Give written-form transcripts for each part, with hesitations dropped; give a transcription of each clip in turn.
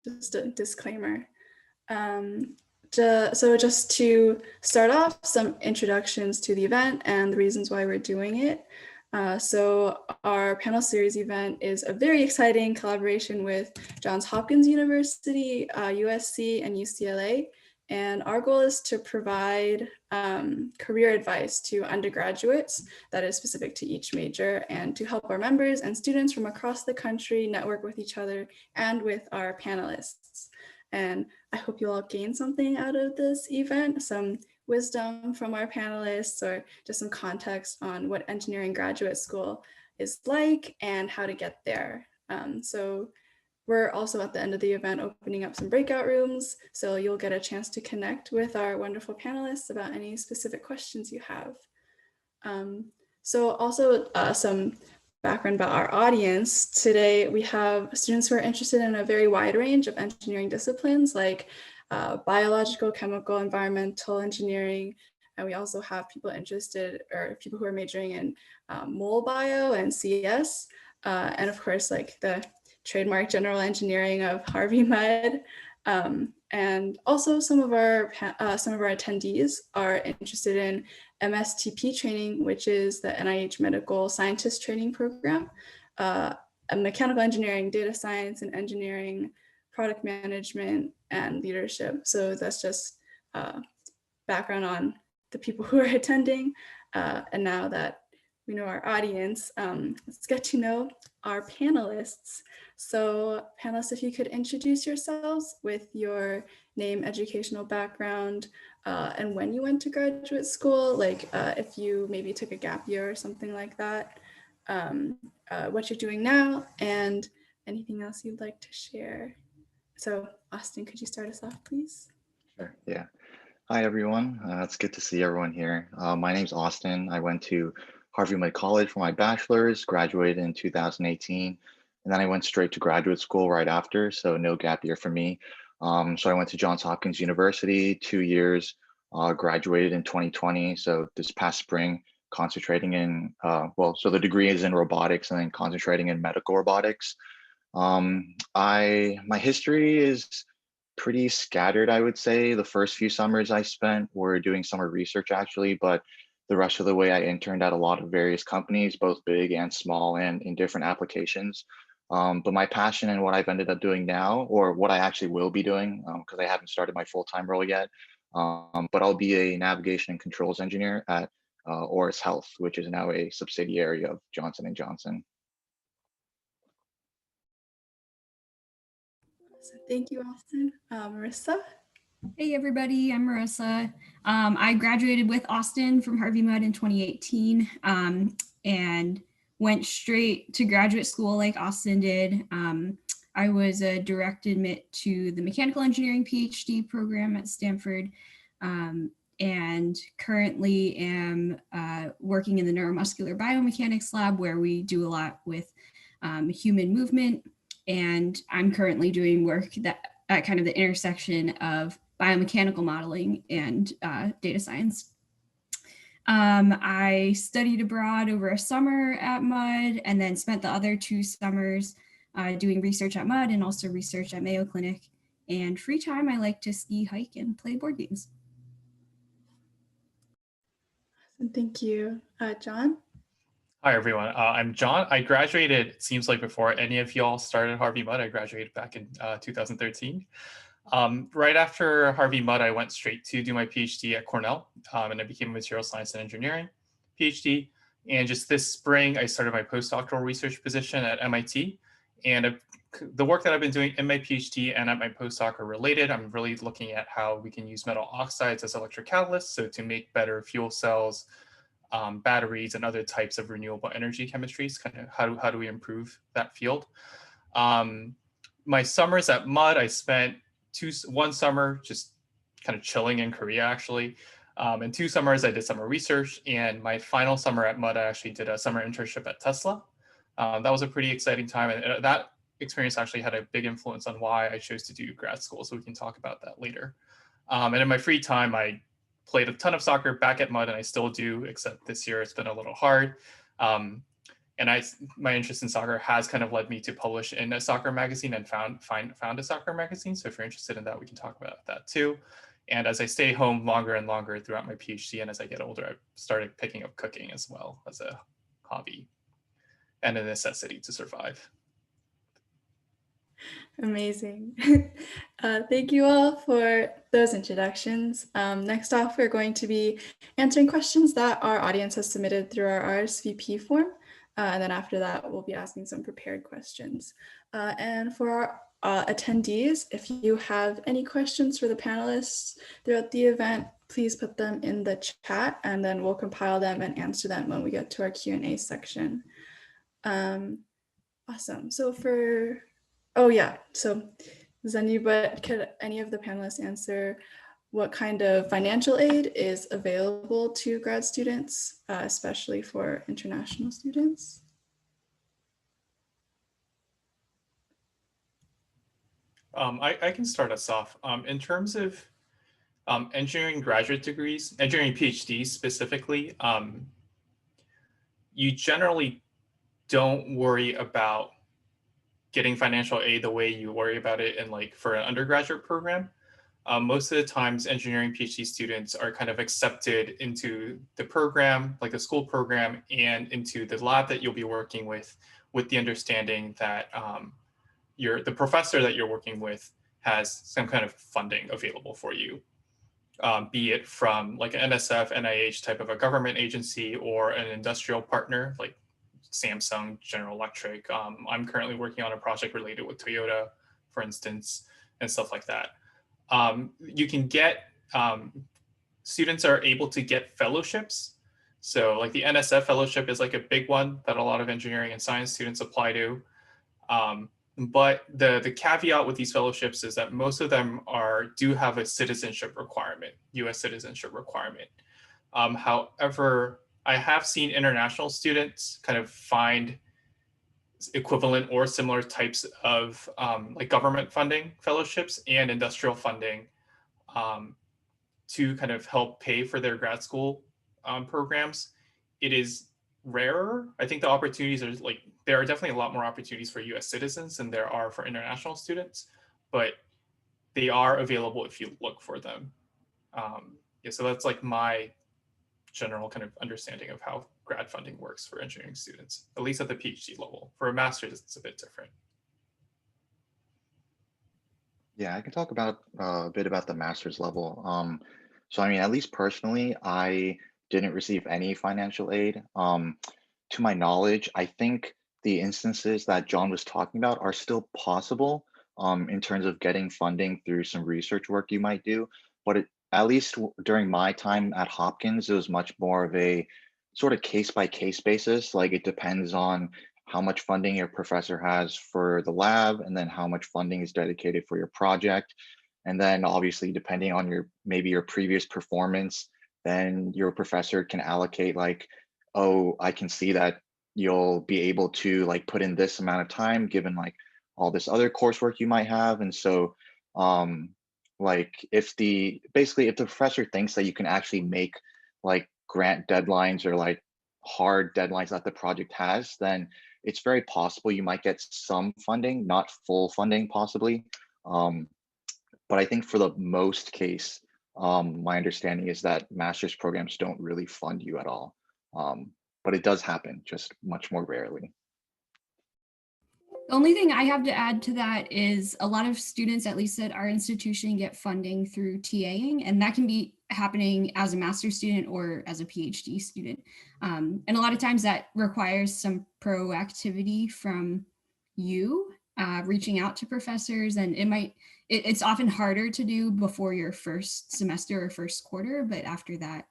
just a disclaimer. So just to start off, some introductions to the event and the reasons why we're doing it. So our panel series event is a very exciting collaboration with Johns Hopkins University, USC, and UCLA. And our goal is to provide career advice to undergraduates that is specific to each major, and to help our members and students from across the country network with each other and with our panelists. And I hope you all gain something out of this event, some wisdom from our panelists, or just some context on what engineering graduate school is like and how to get there. So we're also at the end of the event opening up some breakout rooms, so you'll get a chance to connect with our wonderful panelists about any specific questions you have. So also some background about our audience. Today we have students who are interested in a very wide range of engineering disciplines like biological, chemical, environmental engineering. And we also have people interested, or people who are majoring in mole bio and CS. And of course, like the trademark general engineering of Harvey Mudd. And also some of our attendees are interested in MSTP training, which is the NIH Medical Scientist Training Program, mechanical engineering, data science, and engineering, product management, and leadership. So that's just background on the people who are attending. And now that we know our audience, let's get to know our panelists. So panelists, if you could introduce yourselves with your name, educational background, and when you went to graduate school, like if you maybe took a gap year or something like that, what you're doing now, and anything else you'd like to share. So Austin, could you start us off, please? Sure, yeah. Hi, everyone. It's good to see everyone here. My name's Austin. I went to Harvey Mudd College for my bachelor's, graduated in 2018, and then I went straight to graduate school right after, so no gap year for me. So I went to Johns Hopkins University, 2 years, graduated in 2020. So this past spring, concentrating in, so the degree is in robotics and then concentrating in medical robotics. My history is pretty scattered, I would say. The first few summers I spent were doing summer research actually, but the rest of the way I interned at a lot of various companies, both big and small, and in different applications. But my passion and what I've ended up doing now, or what I actually will be doing, because I haven't started my full-time role yet, but I'll be a navigation and controls engineer at Auris Health, which is now a subsidiary of Johnson & Johnson. Thank you, Austin. Marissa? Hey everybody, I'm Marissa. I graduated with Austin from Harvey Mudd in 2018 and went straight to graduate school like Austin did. I was a direct admit to the mechanical engineering PhD program at Stanford, and currently am working in the neuromuscular biomechanics lab, where we do a lot with human movement. And I'm currently doing work that at kind of the intersection of biomechanical modeling and data science. I studied abroad over a summer at Mudd, and then spent the other 2 summers doing research at Mudd and also research at Mayo Clinic. And free time, I like to ski, hike, and play board games. Thank you. John? Hi, everyone. I'm John. I graduated, it seems like before any of y'all started Harvey Mudd. I graduated back in 2013. Right after Harvey Mudd, I went straight to do my PhD at Cornell, and I became a material science and engineering PhD. And just this spring, I started my postdoctoral research position at MIT. And the work that I've been doing in my PhD and at my postdoc are related. I'm really looking at how we can use metal oxides as electric catalysts, so to make better fuel cells, batteries, and other types of renewable energy chemistries. Kind of how do we improve that field? My summers at Mudd, I spent one summer just kind of chilling in Korea actually, and 2 summers I did summer research, and my final summer at Mudd I actually did a summer internship at Tesla. That was a pretty exciting time, and that experience actually had a big influence on why I chose to do grad school, so we can talk about that later. And in my free time, I played a ton of soccer back at Mudd, and I still do, except this year it's been a little hard. And my interest in soccer has kind of led me to publish in a soccer magazine and found a soccer magazine. So if you're interested in that, we can talk about that too. And as I stay home longer and longer throughout my PhD, and as I get older, I started picking up cooking as well as a hobby and a necessity to survive. Amazing. Thank you all for those introductions. Next off, we're going to be answering questions that our audience has submitted through our RSVP form. And then after that, we'll be asking some prepared questions. And for our attendees, if you have any questions for the panelists throughout the event, please put them in the chat, and then we'll compile them and answer them when we get to our Q&A section. Awesome. So could any of the panelists answer what kind of financial aid is available to grad students, especially for international students? I can start us off. In terms of engineering graduate degrees, engineering PhDs specifically, you generally don't worry about getting financial aid the way you worry about it in for an undergraduate program. Most of the times engineering PhD students are kind of accepted into the program, like the school program, and into the lab that you'll be working with the understanding that the professor that you're working with has some kind of funding available for you, be it from like an NSF, NIH type of a government agency, or an industrial partner like Samsung, General Electric. I'm currently working on a project related with Toyota, for instance, and stuff like that. You can get, students are able to get fellowships. So like the NSF fellowship is like a big one that a lot of engineering and science students apply to. But the caveat with these fellowships is that most of them do have a citizenship requirement, US citizenship requirement. However, I have seen international students kind of find equivalent or similar types of like government funding fellowships and industrial funding to kind of help pay for their grad school programs. It is rarer. I think the opportunities are there are definitely a lot more opportunities for US citizens than there are for international students, but they are available if you look for them. Yeah, so that's like my general kind of understanding of how grad funding works for engineering students, at least at the PhD level. For a master's, it's a bit different. Yeah, I can talk about a bit about the master's level. So I mean, at least personally, I didn't receive any financial aid. To my knowledge, I think the instances that John was talking about are still possible in terms of getting funding through some research work you might do. But at least during my time at Hopkins, it was much more of a sort of case-by-case basis. Like it depends on how much funding your professor has for the lab, and then how much funding is dedicated for your project. And then obviously, depending on maybe your previous performance, then your professor can allocate like, oh, I can see that you'll be able to like put in this amount of time given like all this other coursework you might have. And so like if the professor thinks that you can actually make like grant deadlines or like hard deadlines that the project has, then it's very possible you might get some funding, not full funding possibly. But I think for the most case, my understanding is that master's programs don't really fund you at all. But it does happen, just much more rarely. The only thing I have to add to that is a lot of students, at least at our institution, get funding through TAing, and that can be happening as a master's student or as a PhD student. And a lot of times that requires some proactivity from you, reaching out to professors, and it's often harder to do before your first semester or first quarter, but after that,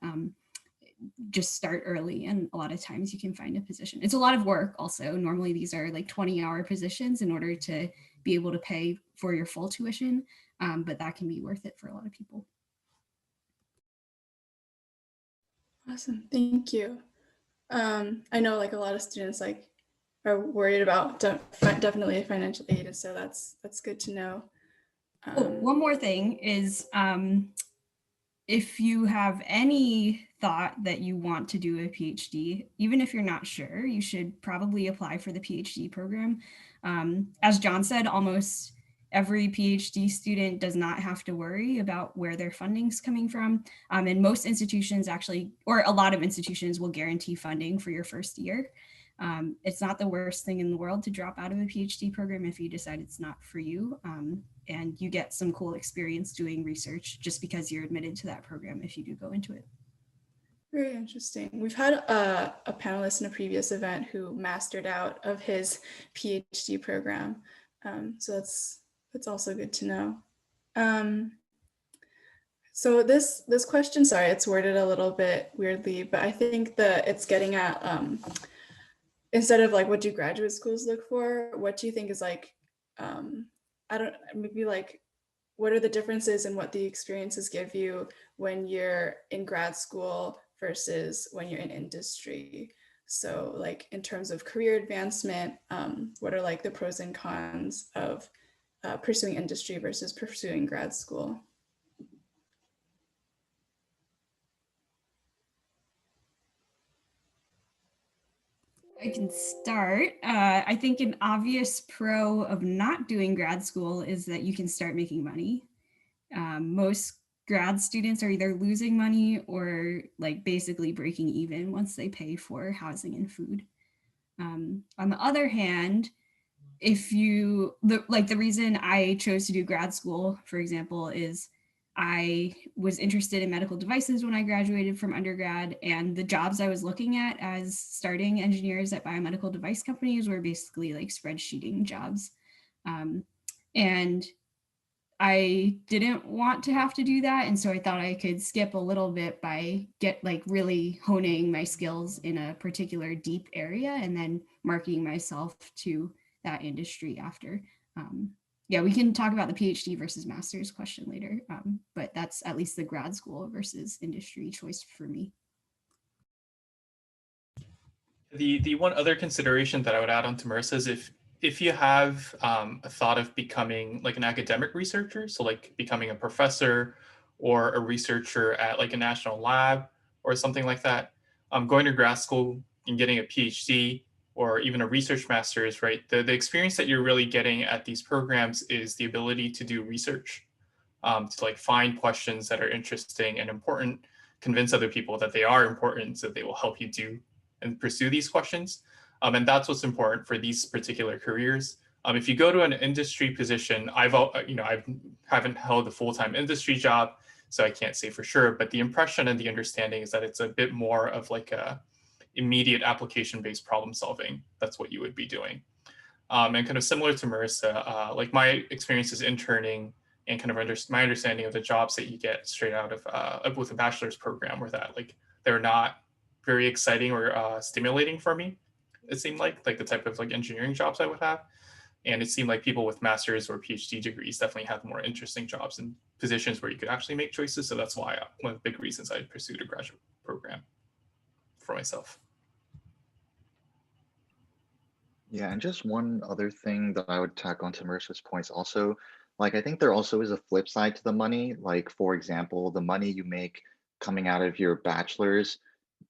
just start early, and a lot of times you can find a position. It's a lot of work also. Normally these are like 20-hour positions in order to be able to pay for your full tuition, but that can be worth it for a lot of people. Awesome, thank you. I know like a lot of students like are worried about definitely financial aid, and so that's good to know. One more thing is if you have any thought that you want to do a PhD, even if you're not sure, you should probably apply for the PhD program. As John said, almost every PhD student does not have to worry about where their funding's coming from. And most institutions actually, or a lot of institutions will guarantee funding for your first year. It's not the worst thing in the world to drop out of a PhD program if you decide it's not for you. And you get some cool experience doing research just because you're admitted to that program if you do go into it. Very interesting. We've had a panelist in a previous event who mastered out of his PhD program. So that's also good to know. So this question, sorry, it's worded a little bit weirdly, but I think that it's getting at, instead of like, what do graduate schools look for? What do you think is like, maybe like, what are the differences in what the experiences give you when you're in grad school versus when you're in industry? So like in terms of career advancement, what are like the pros and cons of pursuing industry versus pursuing grad school? I can start. I think an obvious pro of not doing grad school is that you can start making money. Most grad students are either losing money or like basically breaking even once they pay for housing and food. On the other hand, if you, the reason I chose to do grad school, for example, is I was interested in medical devices when I graduated from undergrad, and the jobs I was looking at as starting engineers at biomedical device companies were basically like spreadsheeting jobs. And I didn't want to have to do that. And so I thought I could skip a little bit by really honing my skills in a particular deep area and then marketing myself to that industry after. Yeah, we can talk about the PhD versus master's question later, but that's at least the grad school versus industry choice for me. The one other consideration that I would add on to Marissa is if you have a thought of becoming like an academic researcher, so like becoming a professor or a researcher at like a national lab or something like that, going to grad school and getting a PhD or even a research master's, right? The experience that you're really getting at these programs is the ability to do research, to like find questions that are interesting and important, convince other people that they are important, so they will help you do and pursue these questions. And that's what's important for these particular careers. If you go to an industry position, I haven't held a full-time industry job, so I can't say for sure, but the impression and the understanding is that it's a bit more of like a immediate application-based problem solving. That's what you would be doing. And kind of similar to Marissa, like my experience is interning and kind of my understanding of the jobs that you get straight out of with a bachelor's program, where that like they're not very exciting or stimulating for me. It seemed like the type of like engineering jobs I would have. And it seemed like people with master's or PhD degrees definitely have more interesting jobs and positions where you could actually make choices. So that's why one of the big reasons I pursued a graduate program for myself. Yeah, and just one other thing that I would tack onto Marissa's points also, like I think there also is a flip side to the money. Like, for example, the money you make coming out of your bachelor's,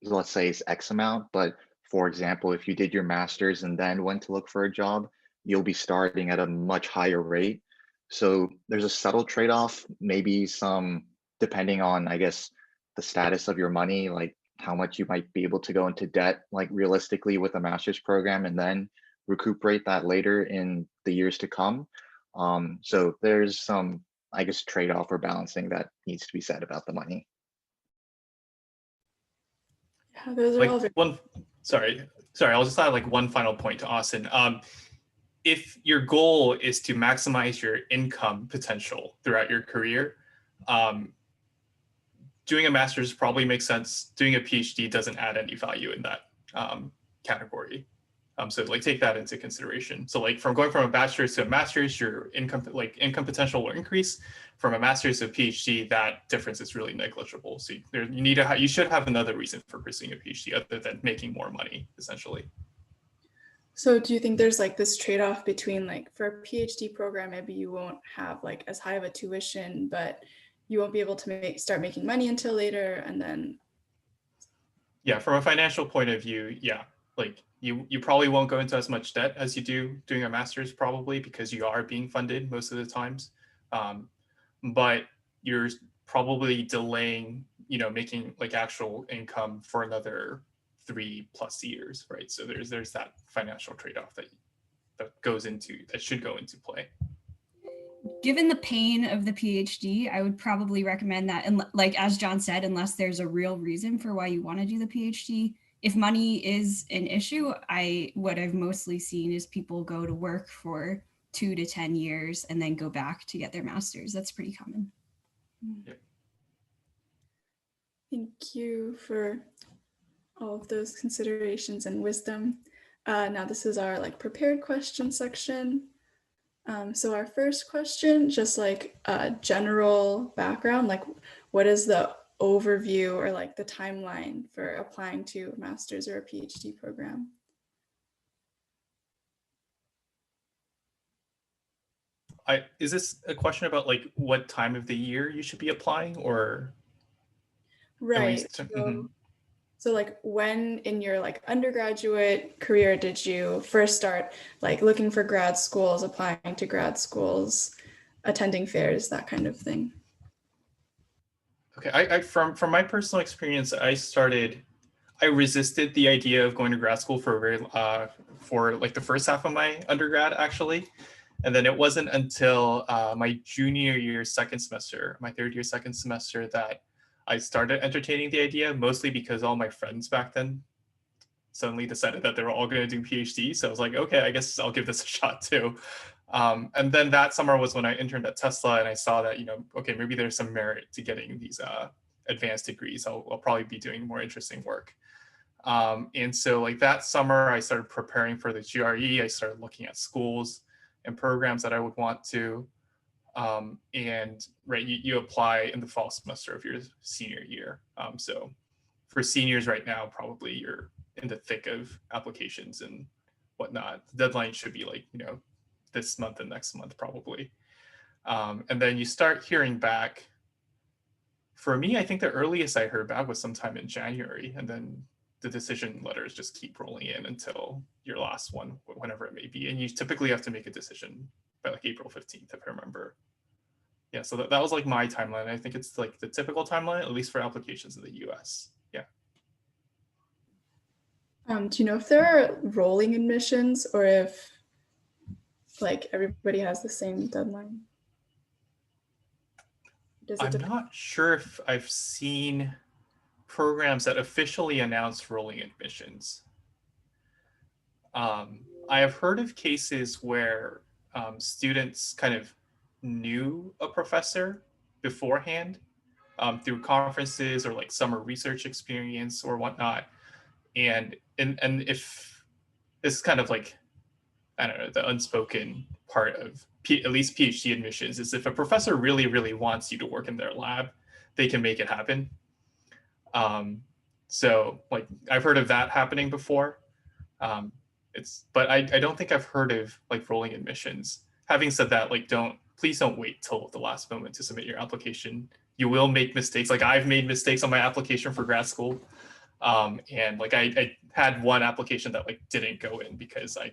let's say is X amount, but for example, if you did your master's and then went to look for a job, you'll be starting at a much higher rate. So there's a subtle trade-off, maybe some, depending on, I guess, the status of your money, like how much you might be able to go into debt, like realistically with a master's program, and then recuperate that later in the years to come. So there's some, I guess, trade-off or balancing that needs to be said about the money. Yeah, those are Like all very I'll just add like one final point to Austin. If your goal is to maximize your income potential throughout your career, doing a master's probably makes sense. Doing a PhD doesn't add any value in that category. So like take that into consideration. So like from going from a bachelor's to a master's, your income potential will increase. From a master's to a PhD, that difference is really negligible. So you should have another reason for pursuing a PhD other than making more money, essentially. So do you think there's like this trade-off between like for a PhD program, maybe you won't have like as high of a tuition, but you won't be able to start making money until later, and then. Yeah, from a financial point of view, yeah, like you probably won't go into as much debt as you do doing a master's, probably because you are being funded most of the times, but you're probably delaying, making like actual income for another 3+ years, right? So there's that financial trade-off that should go into play. Given the pain of the PhD, I would probably recommend that, and like as John said, unless there's a real reason for why you want to do the PhD. If money is an issue, what I've mostly seen is people go to work for 2 to 10 years and then go back to get their master's. That's pretty common. Yeah. Thank you for all of those considerations and wisdom. Now this is our prepared question section. So our first question, just general background, what is the overview or the timeline for applying to a master's or a PhD program? Is this a question about what time of the year you should be applying, or? Right. So when in your undergraduate career did you first start looking for grad schools, applying to grad schools, attending fairs, that kind of thing? Okay, from my personal experience, I resisted the idea of going to grad school for the first half of my undergrad, actually. And then it wasn't until my junior year, my third year, second semester, that I started entertaining the idea, mostly because all my friends back then suddenly decided that they were all going to do PhD. So I was like, okay, I guess I'll give this a shot too. And then that summer was when I interned at Tesla, and I saw that, okay, maybe there's some merit to getting these advanced degrees. I'll probably be doing more interesting work. And so that summer, I started preparing for the GRE. I started looking at schools and programs that I would want to. And you apply in the fall semester of your senior year. So for seniors right now, probably you're in the thick of applications and whatnot. The deadline should be this month and next month, probably. And then you start hearing back. For me, I think the earliest I heard back was sometime in January, and then the decision letters just keep rolling in until your last one, whenever it may be. And you typically have to make a decision by April 15th, if I remember. Yeah, so that was my timeline. I think it's the typical timeline, at least for applications in the US. Yeah. Do you know if there are rolling admissions or if everybody has the same deadline? I'm not sure if I've seen programs that officially announce rolling admissions. I have heard of cases where students kind of knew a professor beforehand through conferences or summer research experience or whatnot. And if this is kind of I don't know, the unspoken part of at least PhD admissions is if a professor really, really wants you to work in their lab, they can make it happen. So I've heard of that happening before. But I don't think I've heard of rolling admissions. Having said that, please don't wait till the last moment to submit your application. You will make mistakes. I've made mistakes on my application for grad school. And I had one application that didn't go in because I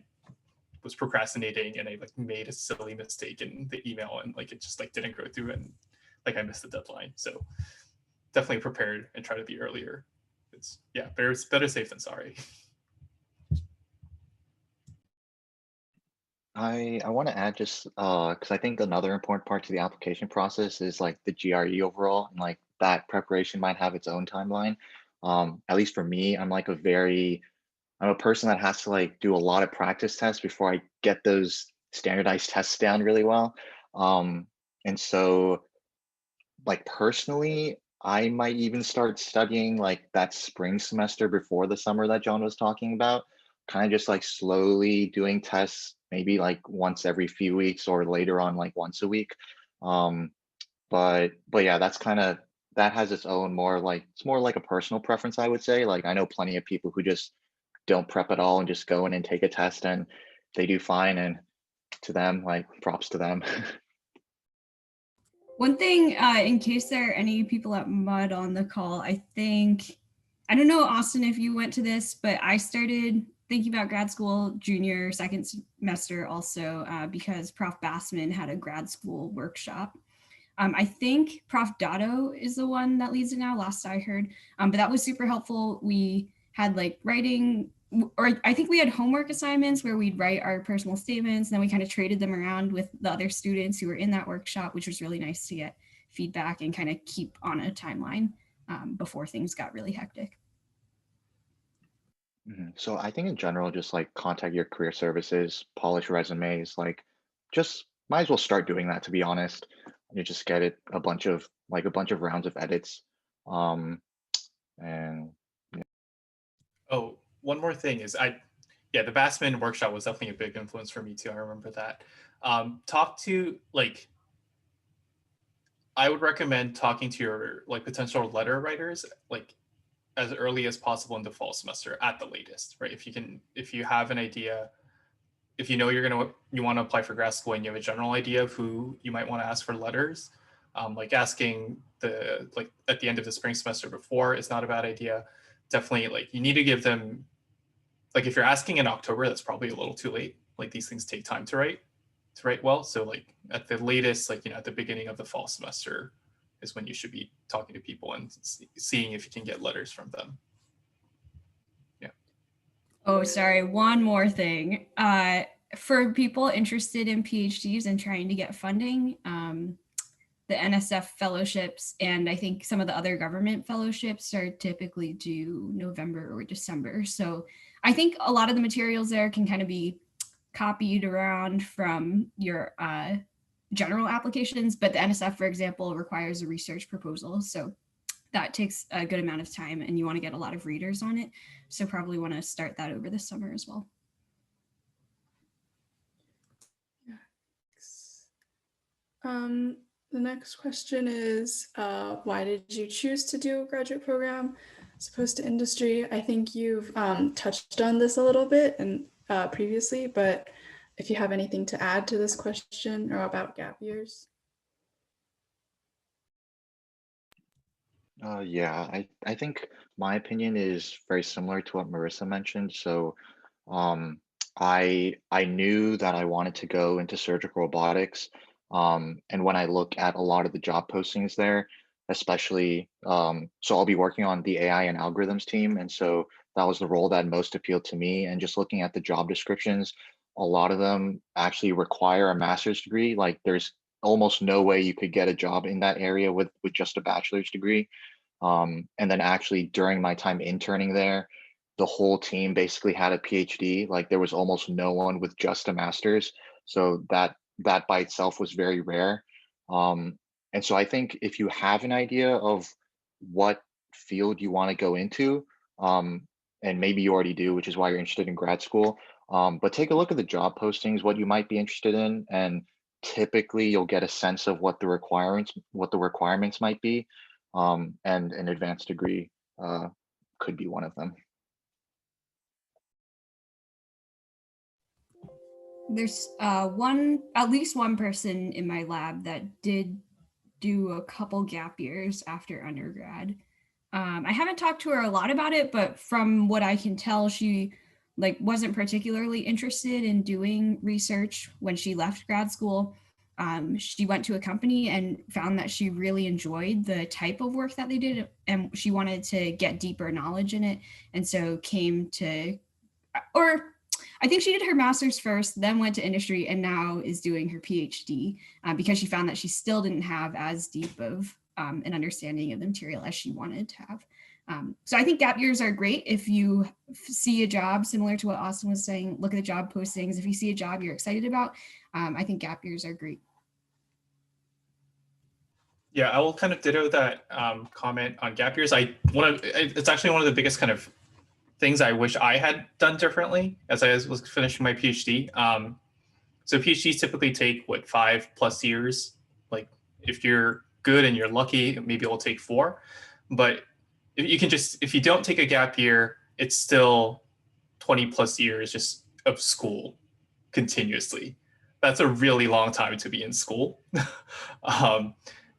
was procrastinating and I made a silly mistake in the email, and it just didn't go through, and I missed the deadline. So definitely prepared and try to be earlier. It's better safe than sorry. I want to add just because I think another important part to the application process is the GRE overall, and that preparation might have its own timeline. At least for me, I'm a person that has to do a lot of practice tests before I get those standardized tests down really well. And so personally, I might even start studying that spring semester before the summer that John was talking about, kind of just slowly doing tests, maybe once every few weeks or later on once a week. But yeah, that has its own it's more like a personal preference, I would say. I know plenty of people who just don't prep at all and just go in and take a test and they do fine, and to them, props to them. One thing, in case there are any people at Mudd on the call, I don't know, Austin, if you went to this, but I started thinking about grad school junior, second semester also, because Prof. Bassman had a grad school workshop. I think Prof. Dotto is the one that leads it now, last I heard, but that was super helpful. We had like writing, or I think we had homework assignments where we'd write our personal statements, and then we kind of traded them around with the other students who were in that workshop, which was really nice to get feedback and kind of keep on a timeline before things got really hectic. So I think in general, just like contact your career services, polish resumes, like just might as well start doing that, to be honest. You just get it a bunch of rounds of edits. And Oh, one more thing is yeah, the Bassman workshop was definitely a big influence for me too. I remember that. Talk to like, I would recommend talking to your like potential letter writers like as early as possible in the fall semester at the latest, right? If you have an idea, if you know you want to apply for grad school and you have a general idea of who you might want to ask for letters, like asking like at the end of the spring semester before is not a bad idea. Definitely, like you need to give them, like if you're asking in October, that's probably a little too late. Like these things take time to write well. So like at the latest, like, at the beginning of the fall semester is when you should be talking to people and seeing if you can get letters from them. Yeah. Oh, sorry, one more thing. For people interested in PhDs and trying to get funding, the NSF fellowships and I think some of the other government fellowships are typically due November or December. So I think a lot of the materials there can kind of be copied around from your general applications, but the NSF, for example, requires a research proposal. So that takes a good amount of time and you want to get a lot of readers on it. So probably want to start that over the summer as well. The next question is, why did you choose to do a graduate program as opposed to industry? I think you've touched on this a little bit and previously, but if you have anything to add to this question or about gap years. Yeah, I think my opinion is very similar to what Marissa mentioned. So um, I knew that I wanted to go into surgical robotics. And when I look at a lot of the job postings there, especially, so I'll be working on the AI and algorithms team. And so that was the role that most appealed to me. And just looking at the job descriptions, a lot of them actually require a master's degree. Like there's almost no way you could get a job in that area with just a bachelor's degree. And then actually during my time interning there, the whole team basically had a PhD. Like there was almost no one with just a master's. So that by itself was very rare. And so I think if you have an idea of what field you want to go into, and maybe you already do, which is why you're interested in grad school, but take a look at the job postings, what you might be interested in, and typically you'll get a sense of what the requirements might be. And an advanced degree could be one of them. There's at least one person in my lab that did do a couple gap years after undergrad. I haven't talked to her a lot about it, but from what I can tell, she wasn't particularly interested in doing research when she left grad school. She went to a company and found that she really enjoyed the type of work that they did, and she wanted to get deeper knowledge in it. And so I think she did her master's first, then went to industry, and now is doing her PhD because she found that she still didn't have as deep of an understanding of the material as she wanted to have. So I think gap years are great if you see a job, similar to what Austin was saying, look at the job postings. If you see a job you're excited about, I think gap years are great. Yeah, I will kind of ditto that comment on gap years. It's actually one of the biggest kind of things I wish I had done differently as I was finishing my PhD. So PhDs typically take 5+ years. Like if you're good and you're lucky, maybe it'll take 4. But if you don't take a gap year, it's still 20+ years just of school continuously. That's a really long time to be in school.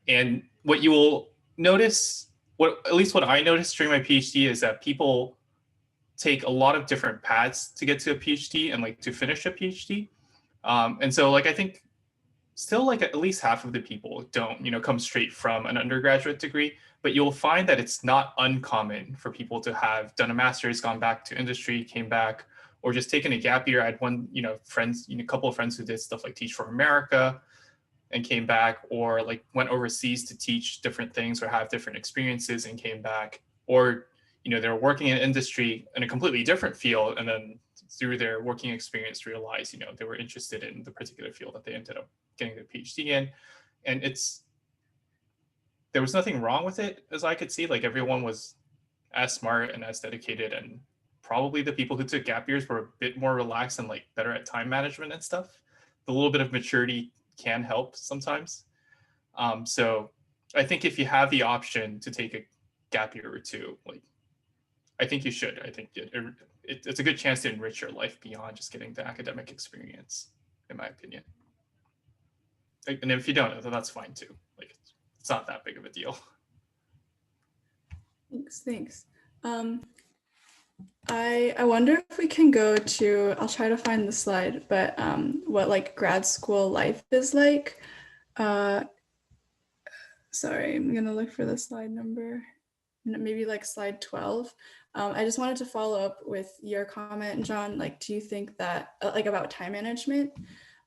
And what you will notice, at least what I noticed during my PhD, is that people take a lot of different paths to get to a PhD and like to finish a PhD. And so like I think still like at least half of the people don't, come straight from an undergraduate degree, but you'll find that it's not uncommon for people to have done a master's, gone back to industry, came back, or just taken a gap year. I had one, friends, a couple of friends who did stuff like Teach for America and came back, or like went overseas to teach different things or have different experiences and came back, or they were working in industry in a completely different field, and then through their working experience realized they were interested in the particular field that they ended up getting their PhD in. And there was nothing wrong with it, as I could see. Like everyone was as smart and as dedicated, and probably the people who took gap years were a bit more relaxed and like better at time management and stuff. The little bit of maturity can help sometimes. So I think if you have the option to take a gap year or two, like I think you should. I think it's a good chance to enrich your life beyond just getting the academic experience, in my opinion. And if you don't, that's fine too. Like it's not that big of a deal. Thanks. I wonder if we can go to, I'll try to find the slide, but what like grad school life is like. Sorry, I'm gonna look for the slide number, maybe like slide 12. I just wanted to follow up with your comment, John. Like, do you think that, like about time management,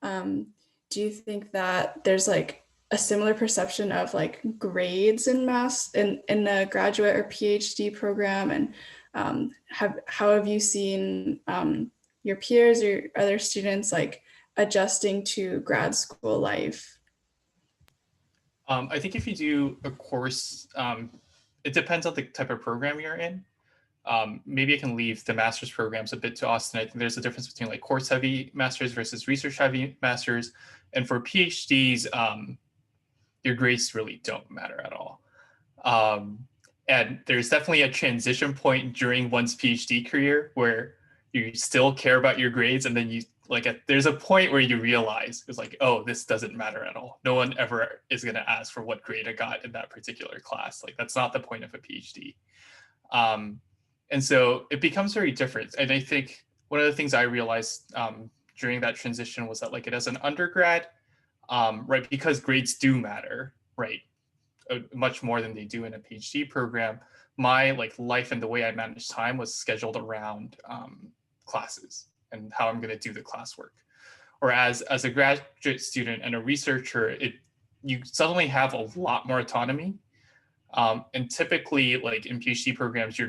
do you think that there's like a similar perception of like grades in a graduate or PhD program? And how have you seen your peers or other students like adjusting to grad school life? I think if you do a course, it depends on the type of program you're in. Maybe I can leave the master's programs a bit to Austin. I think there's a difference between like course heavy masters versus research heavy masters. And for PhDs, your grades really don't matter at all. And there's definitely a transition point during one's PhD career where you still care about your grades, and then there's a point where you realize it's like, oh, this doesn't matter at all. No one ever is going to ask for what grade I got in that particular class. Like that's not the point of a PhD. And so it becomes very different. And I think one of the things I realized during that transition was that like as an undergrad, right, because grades do matter, right, much more than they do in a PhD program, my like life and the way I managed time was scheduled around classes and how I'm going to do the classwork. Whereas as a graduate student and a researcher, you suddenly have a lot more autonomy. And typically, like in PhD programs,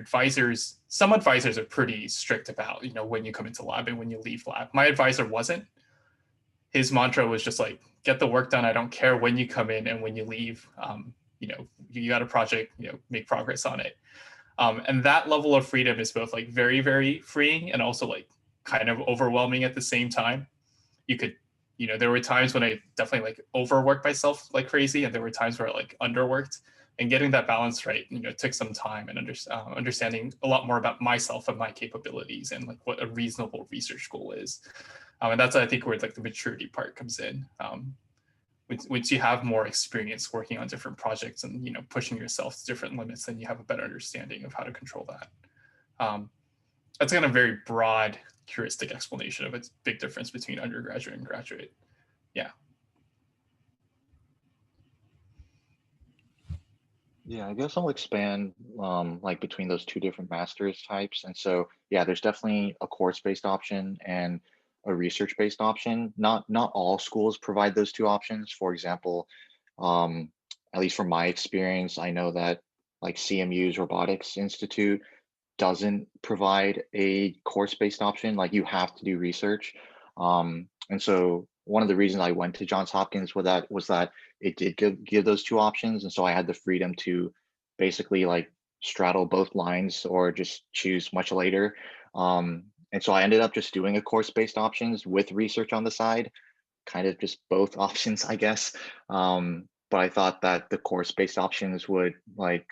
some advisors are pretty strict about, when you come into lab and when you leave lab. My advisor wasn't. His mantra was just like, get the work done. I don't care when you come in and when you leave. You got a project, make progress on it. And that level of freedom is both like very, very freeing and also like kind of overwhelming at the same time. There were times when I definitely like overworked myself like crazy, and there were times where I like underworked. And getting that balance right, took some time and understanding a lot more about myself and my capabilities and like what a reasonable research goal is. And that's, I think, where like the maturity part comes in. Once you have more experience working on different projects and pushing yourself to different limits, then you have a better understanding of how to control that. That's kind of a very broad heuristic explanation of its big difference between undergraduate and graduate. Yeah. Yeah, I guess I'll expand like between those two different master's types. And so, yeah, there's definitely a course-based option and a research-based option. Not all schools provide those two options. For example, at least from my experience, I know that like CMU's Robotics Institute doesn't provide a course-based option. Like you have to do research. And so one of the reasons I went to Johns Hopkins was that it did give those two options. And so I had the freedom to basically like straddle both lines or just choose much later. And so I ended up just doing a course-based options with research on the side, kind of just both options, I guess. But I thought that the course-based options would like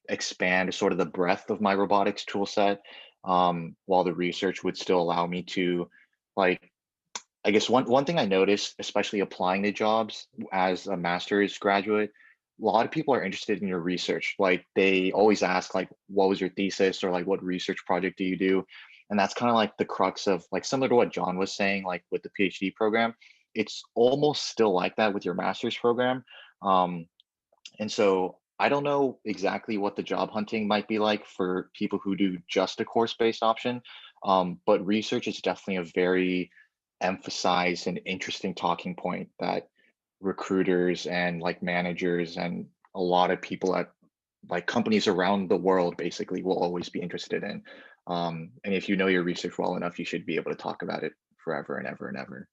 expand sort of the breadth of my robotics tool set, while the research would still allow me to like, I guess one thing I noticed, especially applying to jobs as a master's graduate, lot of people are interested in your research. Like they always ask like, what was your thesis, or like what research project do you do? And that's kind of like the crux of, like, similar to what John was saying, like with the PhD program, it's almost still like that with your master's program. Um, and so I don't know exactly what the job hunting might be like for people who do just a course-based option. But research is definitely a very emphasized and interesting talking point that recruiters and like managers and a lot of people at like companies around the world basically will always be interested in. And if you know your research well enough, you should be able to talk about it forever and ever and ever.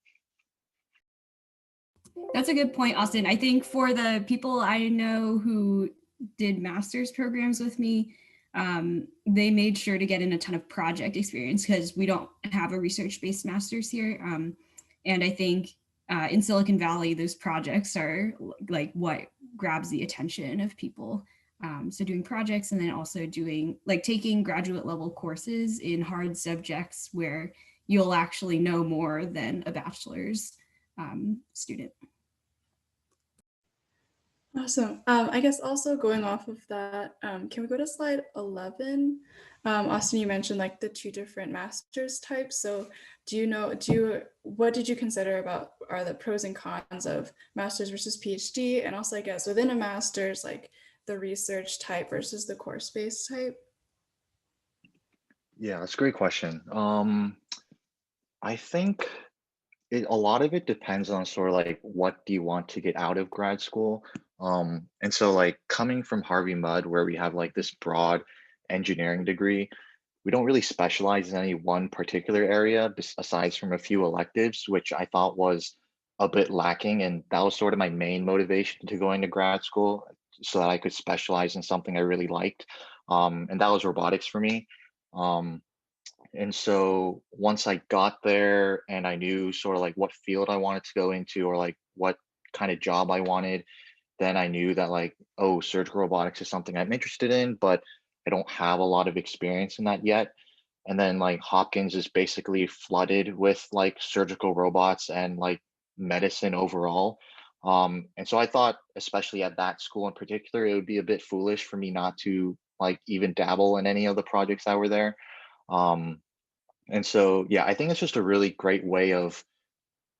That's a good point, Austin. I think for the people I know who did master's programs with me, they made sure to get in a ton of project experience because we don't have a research-based master's here. And I think in Silicon Valley, those projects are like what grabs the attention of people. So doing projects and then also doing like taking graduate level courses in hard subjects where you'll actually know more than a bachelor's student. Awesome. I guess also going off of that, can we go to slide 11? Austin, you mentioned like the two different master's types. So what did you consider about are the pros and cons of master's versus PhD? And also I guess within a master's, like the research type versus the course-based type? Yeah, that's a great question. I think a lot of it depends on sort of like what do you want to get out of grad school. And so like coming from Harvey Mudd, where we have like this broad engineering degree, we don't really specialize in any one particular area aside from a few electives, which I thought was a bit lacking. And that was sort of my main motivation to going to grad school, so that I could specialize in something I really liked. And that was robotics for me. Um, and so once I got there and I knew sort of like what field I wanted to go into, or like what kind of job I wanted, then I knew that like, oh, surgical robotics is something I'm interested in, but I don't have a lot of experience in that yet. And then like Hopkins is basically flooded with like surgical robots and like medicine overall. And so I thought, especially at that school in particular, it would be a bit foolish for me not to like even dabble in any of the projects that were there. Um, and so, yeah, I think it's just a really great way of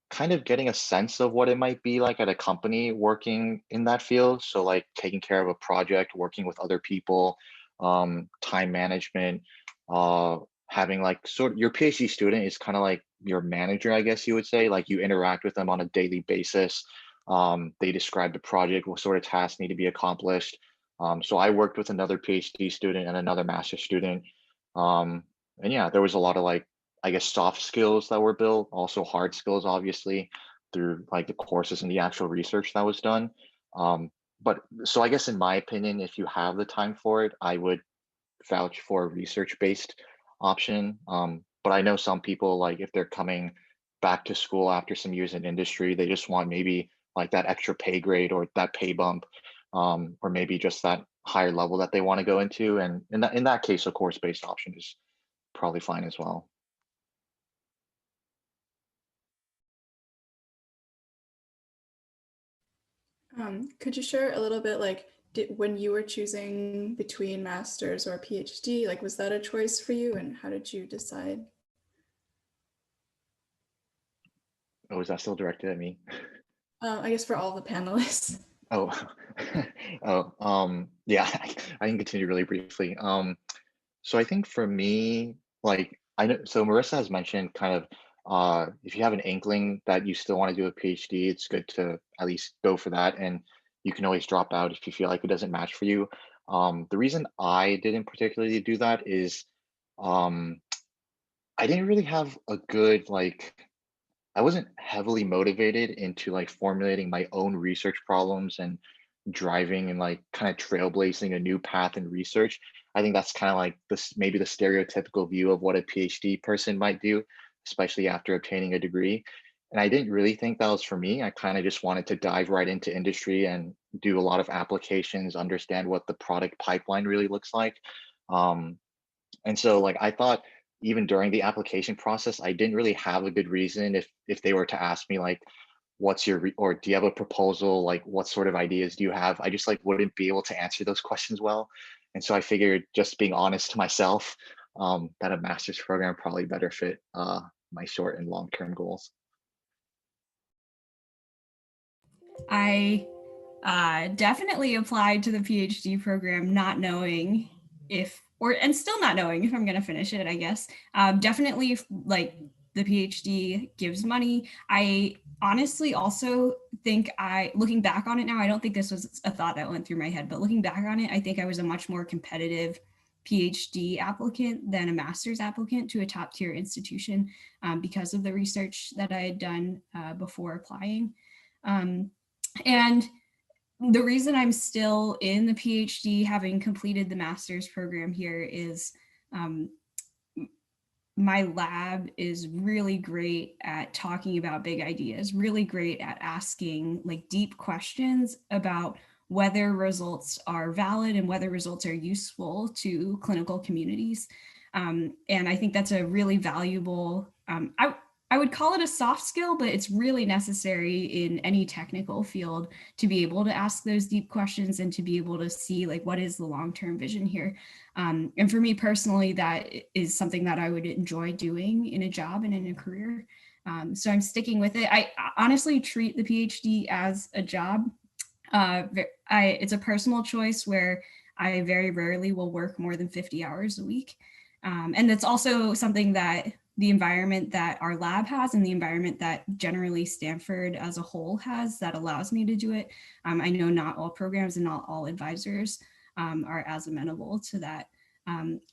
kind of getting a sense of what it might be like at a company working in that field. So like taking care of a project, working with other people, time management, uh, having like sort of your PhD student is kind of like your manager, I guess you would say. Like you interact with them on a daily basis. They describe the project, what sort of tasks need to be accomplished. So I worked with another PhD student and another master's student. Um, and yeah, there was a lot of like, I guess, soft skills that were built, also hard skills, obviously, through like the courses and the actual research that was done. But so I guess in my opinion, if you have the time for it, I would vouch for a research-based option. But I know some people, like if they're coming back to school after some years in industry, they just want maybe like that extra pay grade or that pay bump, or maybe just that higher level that they want to go into. And in that case, a course-based option is probably fine as well. Could you share a little bit like when you were choosing between master's or PhD, like was that a choice for you and how did you decide? Oh, is that still directed at me? I guess for all the panelists. Oh, yeah, I can continue really briefly. So I think for me, like I know, so Marissa has mentioned kind of, if you have an inkling that you still want to do a PhD, it's good to at least go for that, and you can always drop out if you feel like it doesn't match for you. The reason I didn't particularly do that is, um, I didn't really have a good like I wasn't heavily motivated into like formulating my own research problems and driving and like kind of trailblazing a new path in research. I think that's kind of like this maybe the stereotypical view of what a PhD person might do, especially after obtaining a degree. And I didn't really think that was for me. I kind of just wanted to dive right into industry and do a lot of applications, understand what the product pipeline really looks like. Um, and so like I thought even during the application process, I didn't really have a good reason if they were to ask me like, what's your, or do you have a proposal? Like, what sort of ideas do you have? I just like wouldn't be able to answer those questions well. And so I figured just being honest to myself, that a master's program probably better fit my short and long-term goals. I definitely applied to the PhD program not knowing if, and still not knowing if I'm going to finish it, I guess. Definitely like the PhD gives money. I honestly also think looking back on it now, I don't think this was a thought that went through my head, but looking back on it, I think I was a much more competitive PhD applicant than a master's applicant to a top tier institution because of the research that I had done before applying. And the reason I'm still in the PhD, having completed the master's program here, is my lab is really great at talking about big ideas, really great at asking like deep questions about whether results are valid and whether results are useful to clinical communities. And I think that's a really valuable, I would call it a soft skill, but it's really necessary in any technical field to be able to ask those deep questions and to be able to see like what is the long-term vision here. And for me personally, that is something that I would enjoy doing in a job and in a career. So I'm sticking with it. I honestly treat the PhD as a job. It's a personal choice where I very rarely will work more than 50 hours a week. And that's also something that the environment that our lab has and the environment that generally Stanford as a whole has that allows me to do it. I know not all programs and not all advisors are as amenable to that.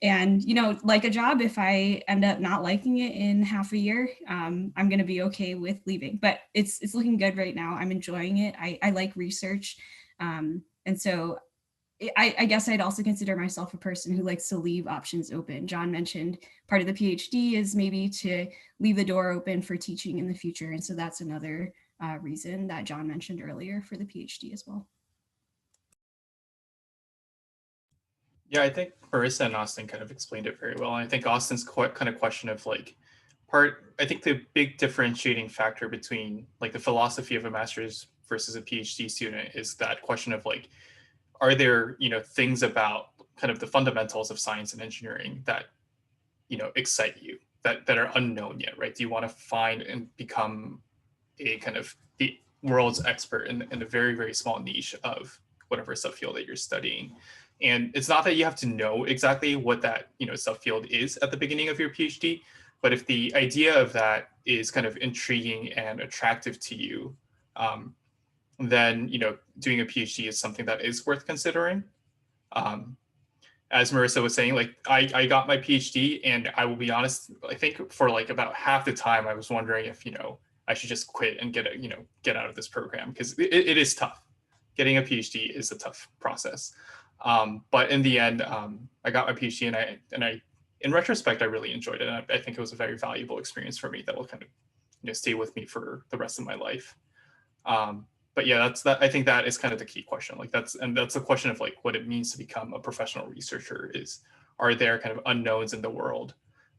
And, you know, like a job, if I end up not liking it in half a year, I'm going to be okay with leaving, but it's looking good right now. I'm enjoying it. I like research. And so I guess I'd also consider myself a person who likes to leave options open. John mentioned part of the PhD is maybe to leave the door open for teaching in the future. And so that's another reason that John mentioned earlier for the PhD as well. Yeah, I think Marissa and Austin kind of explained it very well. And I think Austin's kind of question of like I think the big differentiating factor between like the philosophy of a master's versus a PhD student is that question of like, are there, you know, things about kind of the fundamentals of science and engineering that, you know, excite you that are unknown yet, right? Do you want to find and become a kind of the world's expert in a very, very small niche of whatever subfield that you're studying? And it's not that you have to know exactly what that, you know, subfield is at the beginning of your PhD, but if the idea of that is kind of intriguing and attractive to you, then, you know, doing a PhD is something that is worth considering. As Marissa was saying, like I got my PhD, and I will be honest, I think for like about half the time I was wondering if, you know, I should just quit and get out of this program, because it is tough. Getting a PhD is a tough process. But in the end, I got my PhD, and I, in retrospect, I really enjoyed it. And I think it was a very valuable experience for me that will kind of, you know, stay with me for the rest of my life. But yeah, I think that is kind of the key question. Like that's the question of like what it means to become a professional researcher is, are there kind of unknowns in the world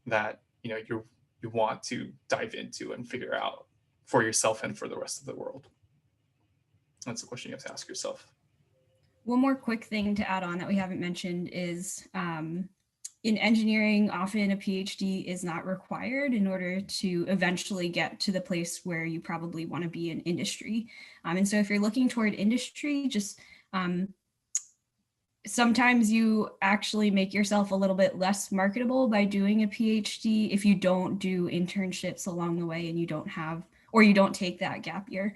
that, you know, you want to dive into and figure out for yourself and for the rest of the world? That's the question you have to ask yourself. One more quick thing to add on that we haven't mentioned is in engineering, often a PhD is not required in order to eventually get to the place where you probably want to be in industry. And so if you're looking toward industry, just sometimes you actually make yourself a little bit less marketable by doing a PhD if you don't do internships along the way and you don't take that gap year.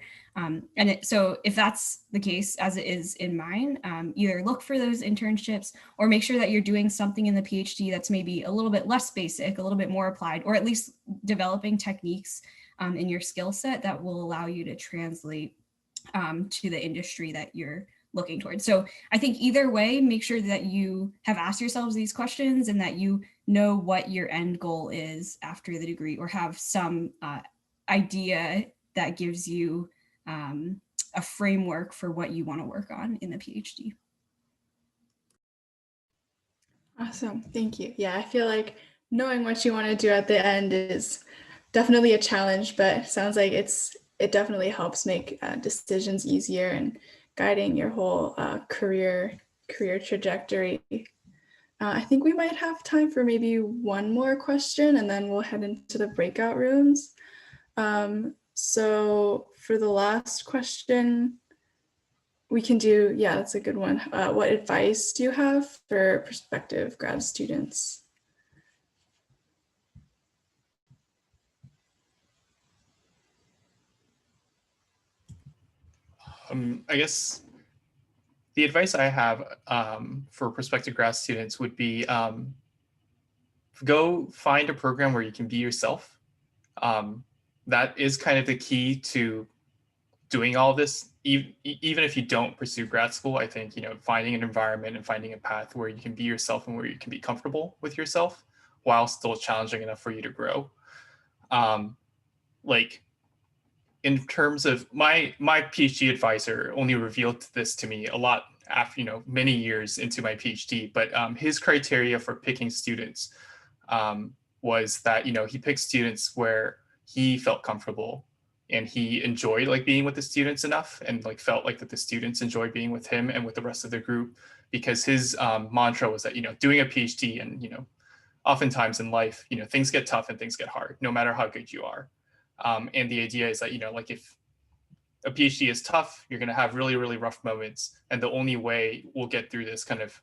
So if that's the case, as it is in mine, either look for those internships or make sure that you're doing something in the PhD that's maybe a little bit less basic, a little bit more applied, or at least developing techniques in your skill set that will allow you to translate to the industry that you're looking towards. So I think either way, make sure that you have asked yourselves these questions and that you know what your end goal is after the degree, or have some idea that gives you a framework for what you want to work on in the PhD. Awesome, thank you. Yeah, I feel like knowing what you want to do at the end is definitely a challenge, but sounds like it's it definitely helps make decisions easier and guiding your whole career trajectory. I think we might have time for maybe one more question, and then we'll head into the breakout rooms. So for the last question, we can do, yeah, that's a good one. What advice do you have for prospective grad students? I guess the advice I have for prospective grad students would be go find a program where you can be yourself. That is kind of the key to doing all this. Even if you don't pursue grad school, I think, finding an environment and finding a path where you can be yourself and where you can be comfortable with yourself while still challenging enough for you to grow. Like, in terms of my PhD advisor only revealed this to me a lot after, many years into my PhD, but his criteria for picking students was that, he picked students where he felt comfortable and he enjoyed like being with the students enough and like felt like that the students enjoyed being with him and with the rest of the group, because his mantra was that, doing a PhD and, oftentimes in life, things get tough and things get hard, no matter how good you are. And the idea is that, like if a PhD is tough, you're going to have really, really rough moments. And the only way we'll get through this kind of,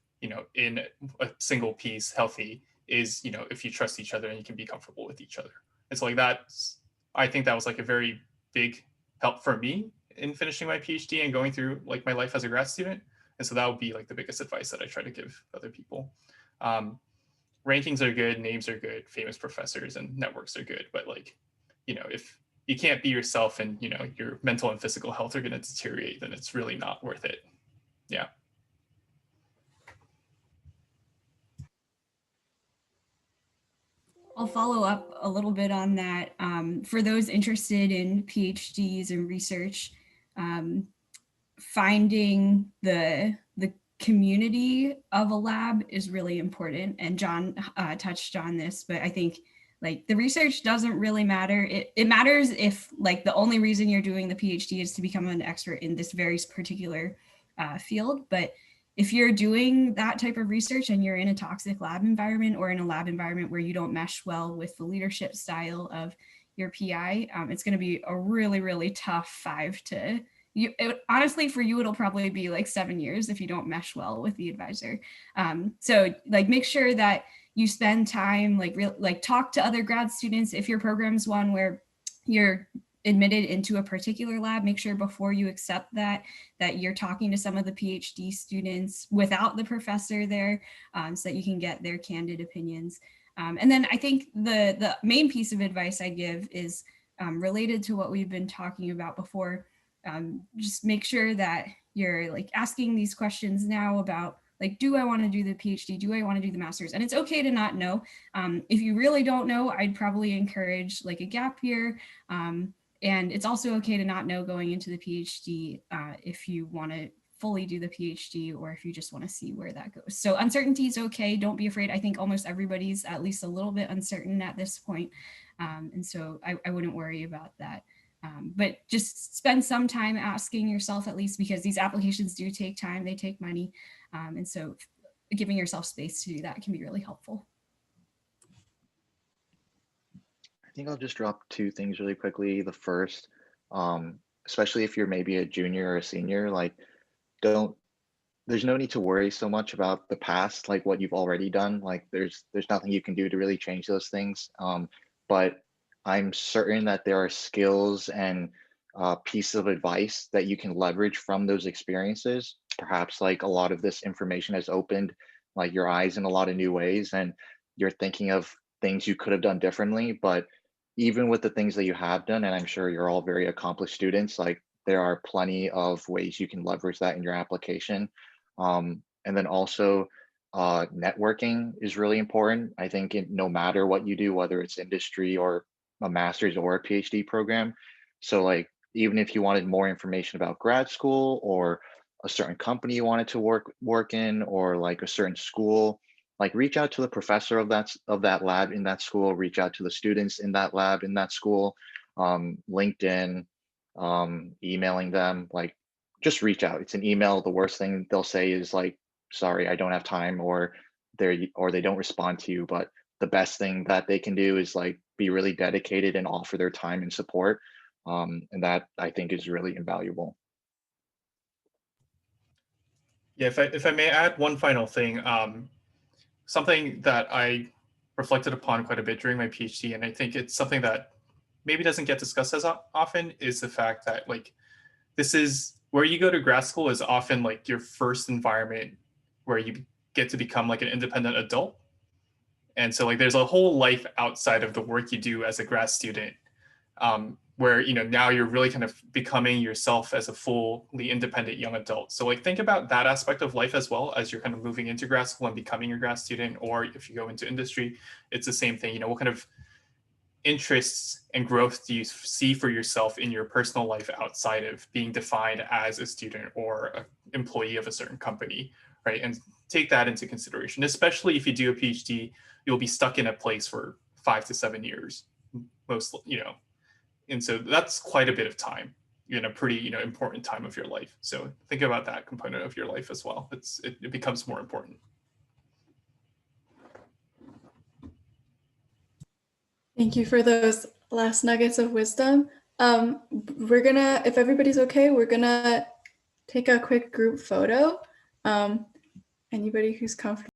in a single piece healthy is, if you trust each other and you can be comfortable with each other. And so like I think that was like a very big help for me in finishing my PhD and going through like my life as a grad student. And so that would be like the biggest advice that I try to give other people. Rankings are good, names are good, famous professors and networks are good, but like, if you can't be yourself and, your mental and physical health are going to deteriorate, then it's really not worth it. Yeah. I'll follow up a little bit on that. For those interested in PhDs and research, finding the community of a lab is really important. And John touched on this, but I think like the research doesn't really matter. It matters if like the only reason you're doing the PhD is to become an expert in this very particular field. But if you're doing that type of research and you're in a toxic lab environment or in a lab environment where you don't mesh well with the leadership style of your PI, it's going to be a really, really tough honestly, for you, it'll probably be like 7 years if you don't mesh well with the advisor. So like make sure that you spend time, like talk to other grad students. If your program's one where you're admitted into a particular lab, make sure before you accept that you're talking to some of the PhD students without the professor there, so that you can get their candid opinions. And then I think the main piece of advice I give is related to what we've been talking about before. Just make sure that you're like asking these questions now about like, do I want to do the PhD? Do I want to do the master's? And it's okay to not know. If you really don't know, I'd probably encourage like a gap year. And it's also okay to not know going into the PhD if you want to fully do the PhD or if you just want to see where that goes. So uncertainty is okay. Don't be afraid. I think almost everybody's at least a little bit uncertain at this point. And so I wouldn't worry about that. But just spend some time asking yourself, at least, because these applications do take time, they take money. And so giving yourself space to do that can be really helpful. I think I'll just drop two things really quickly. The first, especially if you're maybe a junior or a senior, like there's no need to worry so much about the past, like what you've already done. Like there's nothing you can do to really change those things. But I'm certain that there are skills and pieces of advice that you can leverage from those experiences. Perhaps like a lot of this information has opened like your eyes in a lot of new ways and you're thinking of things you could have done differently. But even with the things that you have done, and I'm sure you're all very accomplished students, like there are plenty of ways you can leverage that in your application. And then also networking is really important. I think no matter what you do, whether it's industry or a master's or a PhD program. So like, even if you wanted more information about grad school or a certain company you wanted to work in, or like a certain school, like reach out to the professor of that lab in that school, reach out to the students in that lab in that school, LinkedIn, emailing them, like just reach out. It's an email. The worst thing they'll say is like, sorry, I don't have time, or they don't respond to you. But the best thing that they can do is like be really dedicated and offer their time and support. And that I think is really invaluable. Yeah, if I may add one final thing, something that I reflected upon quite a bit during my PhD, and I think it's something that maybe doesn't get discussed as often, is the fact that like this is where you go to grad school is often like your first environment where you get to become like an independent adult. And so like there's a whole life outside of the work you do as a grad student, where now you're really kind of becoming yourself as a fully independent young adult. So like think about that aspect of life as well as you're kind of moving into grad school and becoming a grad student, or if you go into industry, it's the same thing. What kind of interests and growth do you see for yourself in your personal life outside of being defined as a student or an employee of a certain company, right? And take that into consideration, especially if you do a PhD, you'll be stuck in a place for 5 to 7 years, and so that's quite a bit of time in a pretty, important time of your life. So think about that component of your life as well. It becomes more important. Thank you for those last nuggets of wisdom. If everybody's okay, we're gonna take a quick group photo. Anybody who's comfortable.